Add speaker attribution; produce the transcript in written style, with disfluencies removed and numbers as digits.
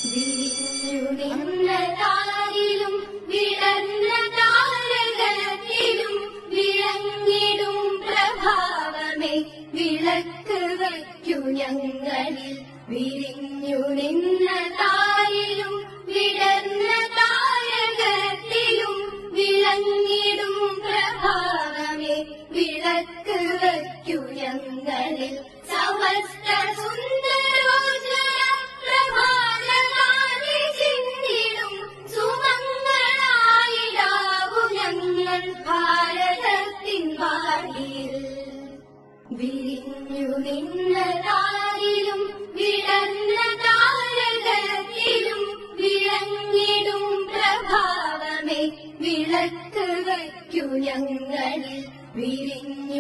Speaker 1: വിരിഞ്ഞു നിന്ന താരിലും വിടർന്ന താരകത്തിലും വിളങ്ങിടും പ്രഭാവമേ വിളക്ക് വയ്ക്കു ഞങ്ങളിൽ. വിരിഞ്ഞു നിന്ന താരിലും വിടർന്ന താരകത്തിലും വിളങ്ങിടും പ്രഭാവമേ വിളക്ക് വയ്ക്കു ഞങ്ങളിൽ. സമസ്ത സുന്ദരോജ്വല പ്രഭാതകാലി ചിന്തിടും സുമംഗളായിടാവു ഞങ്ങൾ ഭാരതത്തിൻ വാടിയിൽ. വിരിഞ്ഞു നിന്ന താരിലും വിടർന്ന താരകത്തിലും വിളങ്ങിടും പ്രഭാവമേ വിളക്ക് വയ്ക്കു ഞങ്ങളിൽ. വിരിഞ്ഞു